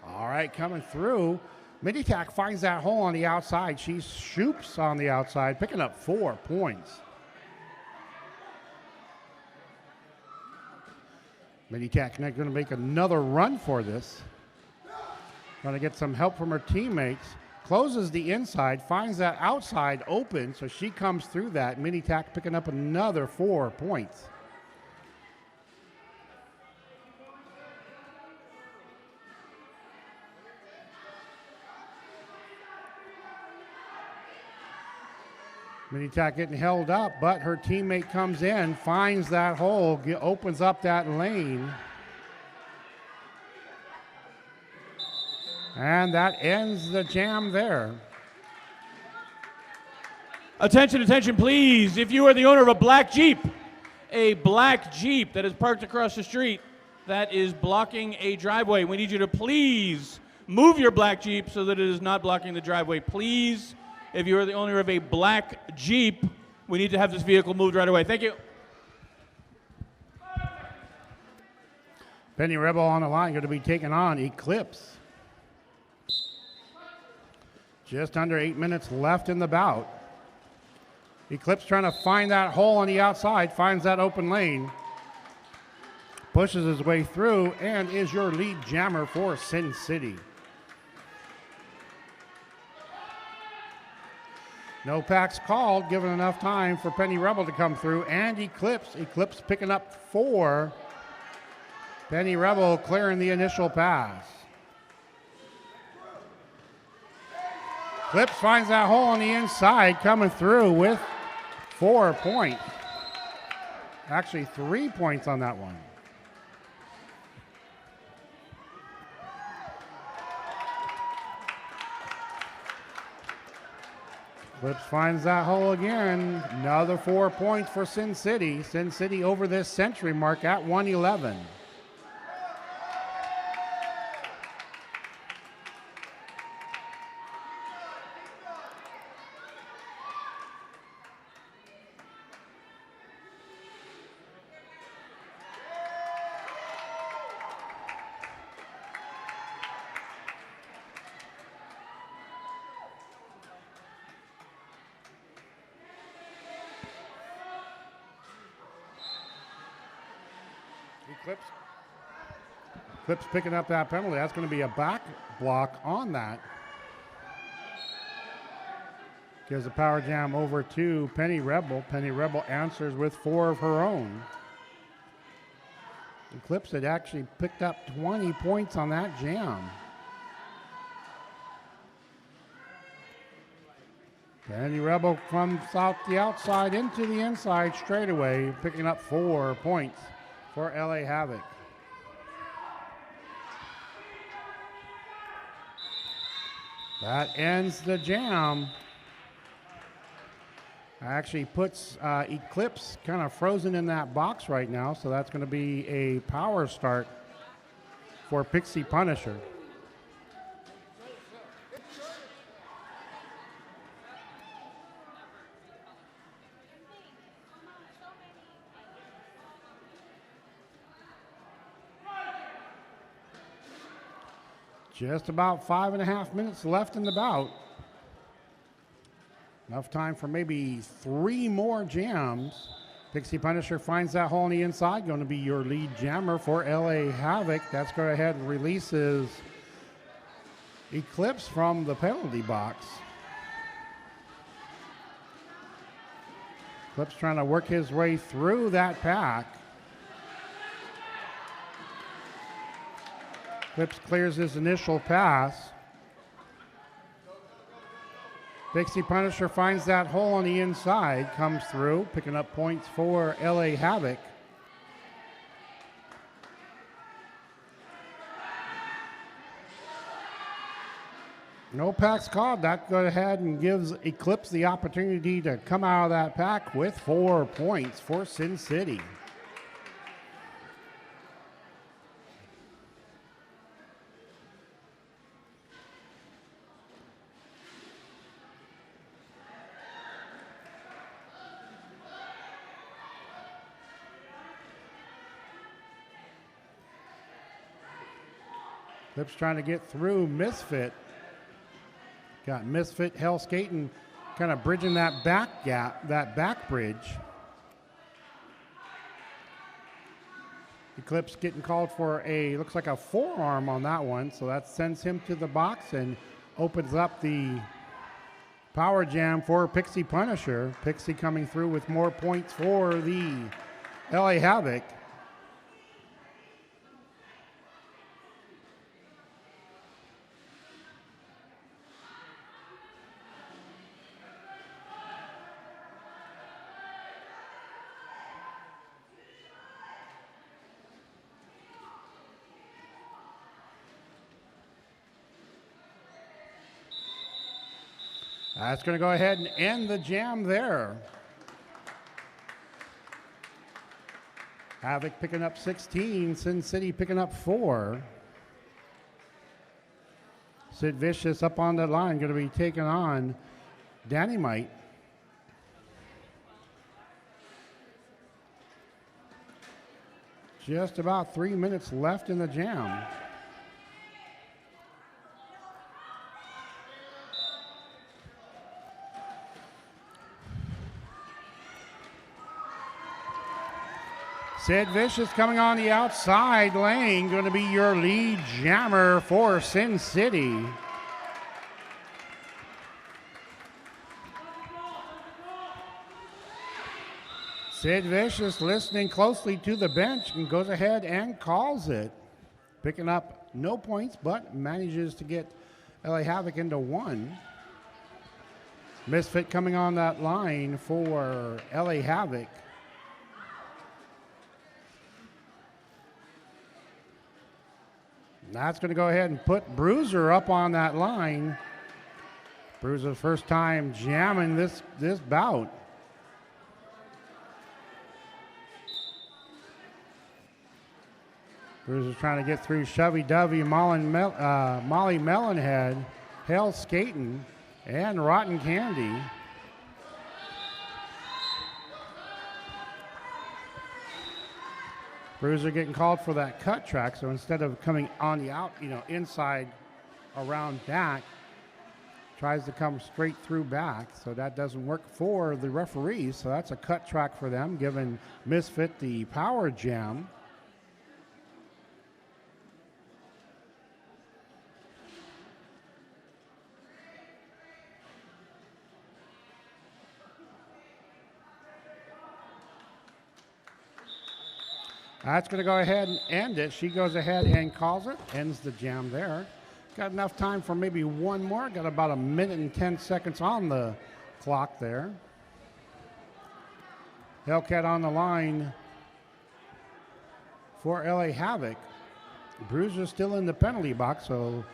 All right, coming through. Minitac finds that hole on the outside. She shoops on the outside, picking up 4 points. Minitac going to make another run for this. Going to get some help from her teammates. Closes the inside, finds that outside open, so she comes through that. Minitac picking up another 4 points. Minitac getting held up, but her teammate comes in, finds that hole, opens up that lane. And that ends the jam there. Attention, attention, please. If you are the owner of a black Jeep that is parked across the street that is blocking a driveway, we need you to please move your black Jeep so that it is not blocking the driveway. Please. If you are the owner of a black Jeep, we need to have this vehicle moved right away. Thank you. Penny Rebel on the line, going to be taking on Eclipse. Just under 8 minutes left in the bout. Eclipse trying to find that hole on the outside, finds that open lane. Pushes his way through and is your lead jammer for Sin City. No packs called, giving enough time for Penny Rebel to come through, and Eclipse picking up 4. Penny Rebel clearing the initial pass. Eclipse finds that hole on the inside, coming through with 4 points. Actually, 3 points on that one. Clips finds that hole again. Another 4 points for Sin City. Sin City over this century mark at 111. Clips picking up that penalty. That's going to be a back block on that. Gives the power jam over to Penny Rebel. Penny Rebel answers with 4 of her own. The Clips had actually picked up 20 points on that jam. Penny Rebel comes out the outside into the inside straightaway, picking up 4 points for LA Havoc. That ends the jam. Actually puts Eclipse kind of frozen in that box right now, so that's going to be a power start for Pixie Punisher. Just about 5.5 minutes left in the bout. Enough time for maybe 3 more jams. Pixie Punisher finds that hole on the inside. Going to be your lead jammer for LA Havoc. That's go ahead and releases Eclipse from the penalty box. Eclipse trying to work his way through that pack. Eclipse clears his initial pass. Pixie Punisher finds that hole on the inside, comes through, picking up points for LA Havoc. No packs called. That goes ahead and gives Eclipse the opportunity to come out of that pack with 4 points for Sin City. Clips trying to get through Misfit. Got Misfit, Hell Skating, kind of bridging that back gap, that back bridge. Eclipse getting called for looks like a forearm on that one, so that sends him to the box and opens up the power jam for Pixie Punisher. Pixie coming through with more points for the LA Havoc. That's going to go ahead and end the jam there. Havoc picking up 16, Sin City picking up 4. Sid Vicious up on the line, going to be taking on Dynamite. Just about 3 minutes left in the jam. Sid Vicious coming on the outside lane, going to be your lead jammer for Sin City. Sid Vicious listening closely to the bench and goes ahead and calls it. Picking up no points, but manages to get LA Havoc into 1. Misfit coming on that line for LA Havoc. That's going to go ahead and put Bruiser up on that line. Bruiser's first time jamming this bout. Bruiser's trying to get through Shovey Dovey, Molly Melonhead, Hell Skating, and Rotten Candy. Bruiser getting called for that cut track, so instead of coming on the out, inside around back, tries to come straight through back, so that doesn't work for the referees, so that's a cut track for them, giving Misfit the power jam. That's going to go ahead and end it. She goes ahead and calls it, ends the jam there. Got enough time for maybe one more. Got about a minute and 10 seconds on the clock there. Hellcat on the line for LA Havoc. Bruiser still in the penalty box, so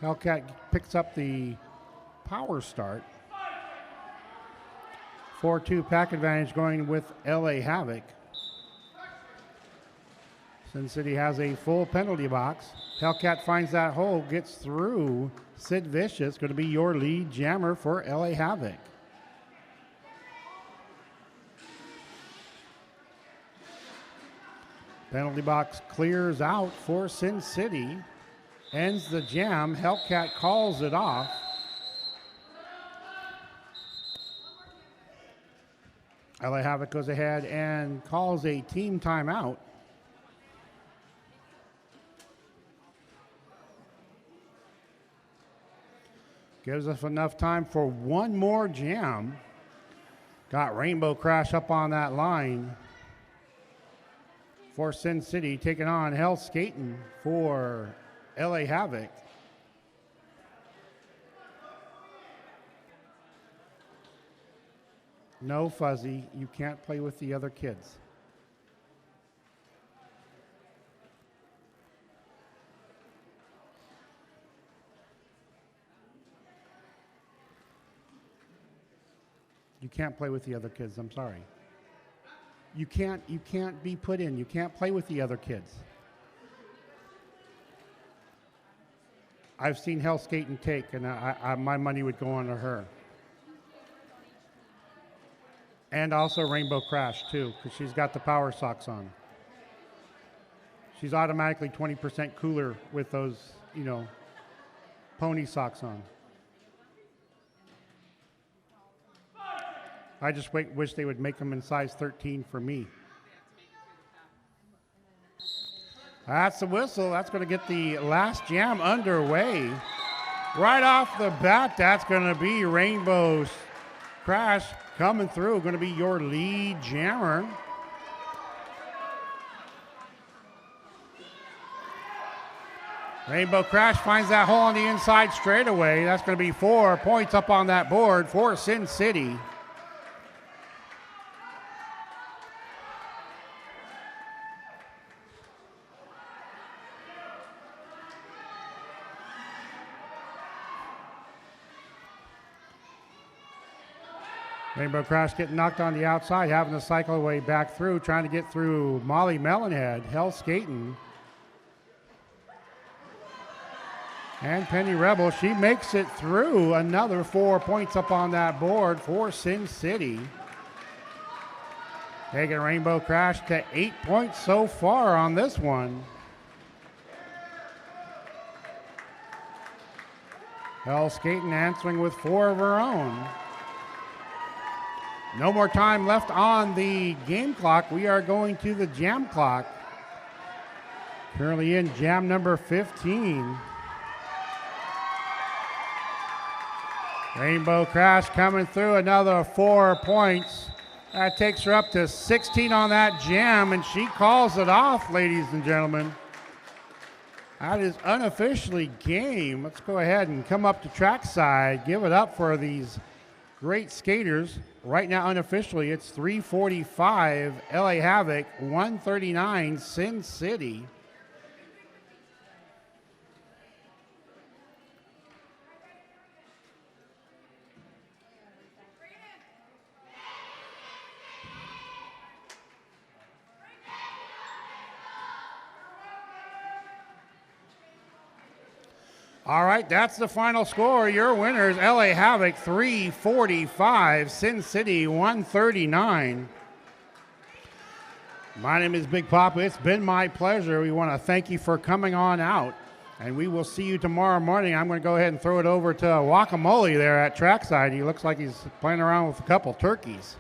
Hellcat picks up the power start. 4-2 pack advantage going with LA Havoc. Sin City has a full penalty box. Hellcat finds that hole, gets through. Sid Vicious going to be your lead jammer for LA Havoc. Penalty box clears out for Sin City. Ends the jam. Hellcat calls it off. LA Havoc goes ahead and calls a team timeout. Gives us enough time for one more jam. Got Rainbow Crash up on that line for Sin City, taking on Hell Skating for LA Havoc. No, Fuzzy, you can't play with the other kids. You can't play with the other kids, I'm sorry. You can't be put in. You can't play with the other kids. I've seen Hell Skating take, and my money would go on to her. And also Rainbow Crash, too, because she's got the power socks on. She's automatically 20% cooler with those, pony socks on. I just wish they would make them in size 13 for me. That's the whistle. That's going to get the last jam underway. Right off the bat, that's going to be Rainbow Crash coming through. Going to be your lead jammer. Rainbow Crash finds that hole on the inside straightaway. That's going to be 4 points up on that board for Sin City. Rainbow Crash getting knocked on the outside, having to cycle her way back through, trying to get through Molly Melonhead, Hell Skating. And Penny Rebel, she makes it through. Another 4 points up on that board for Sin City. Taking Rainbow Crash to 8 points so far on this one. Hell Skating answering with 4 of her own. No more time left on the game clock. We are going to the jam clock. Currently in jam number 15. Rainbow Crash coming through, another 4 points. That takes her up to 16 on that jam, and she calls it off, ladies and gentlemen. That is unofficially game. Let's go ahead and come up to trackside. Give it up for these great skaters. Right now, unofficially, it's 345 LA Havoc, 139 Sin City. All right, that's the final score. Your winners, LA Havoc 345, Sin City 139. My name is Big Papa. It's been my pleasure. We want to thank you for coming on out, and we will see you tomorrow morning. I'm going to go ahead and throw it over to Guacamole there at trackside. He looks like he's playing around with a couple turkeys.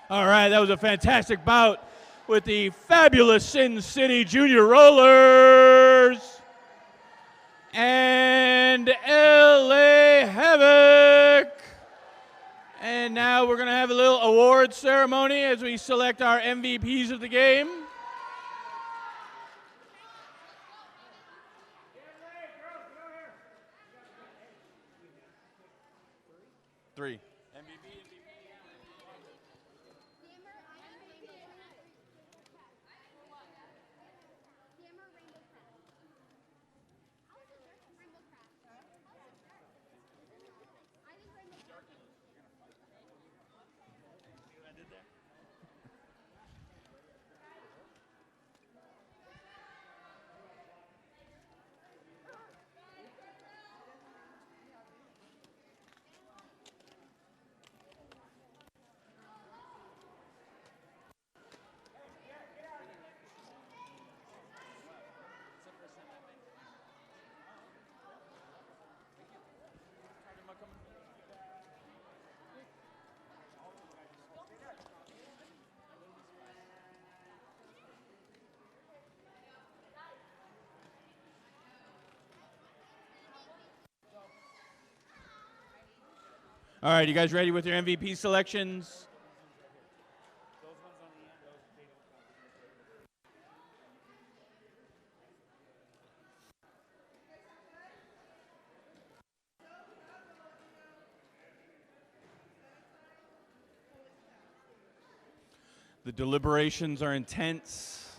All right, that was a fantastic bout with the fabulous Sin City Junior Rollers and LA Havoc. And now we're going to have a little award ceremony as we select our MVPs of the game. Three. All right, you guys ready with your MVP selections? The deliberations are intense.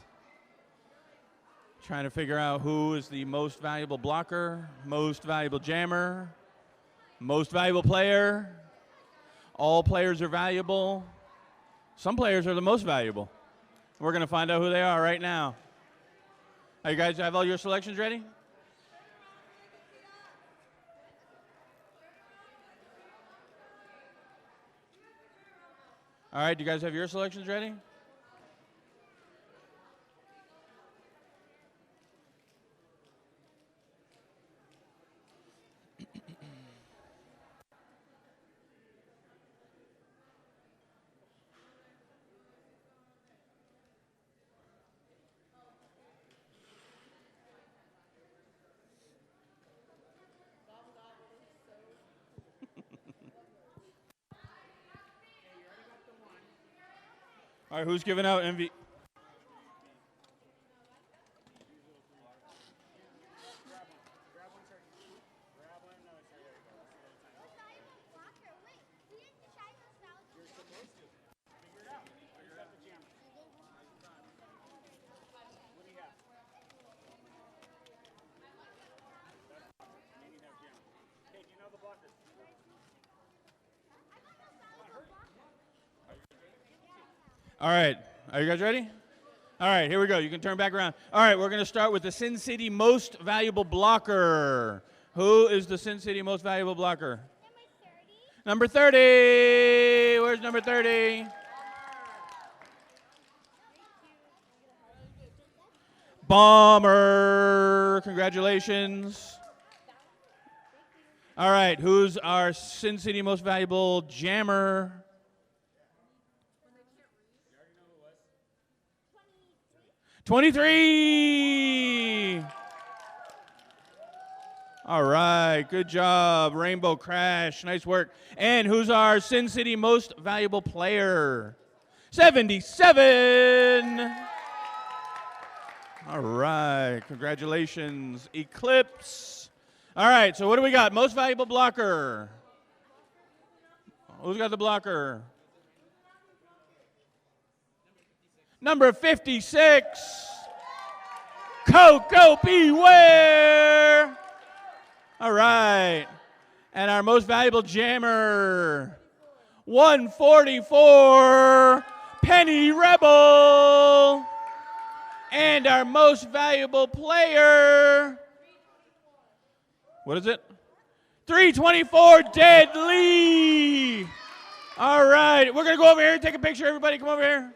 Trying to figure out who is the most valuable blocker, most valuable jammer, most valuable player. All players are valuable. Some players are the most valuable. We're going to find out who they are right now. Are you guys have all your selections ready? All right, do you guys have your selections ready? All right, who's giving out MVP? All right, are you guys ready? All right, here we go. You can turn back around. All right, we're going to start with the Sin City most valuable blocker. Who is the Sin City most valuable blocker? Number 30. Where's number 30? Bomber. Congratulations. All right, who's our Sin City most valuable jammer? 23. All right, good job, Rainbow Crash. Nice work. And who's our Sin City most valuable player? 77. All right, congratulations, Eclipse. All right, so what do we got? Most valuable blocker. Who's got the blocker? Number 56. Coco Beware. All right. And our most valuable jammer, 144, Penny Rebel. And our most valuable player, what is it? 324, Dead Lee. All right. We're going to go over here and take a picture. Everybody come over here.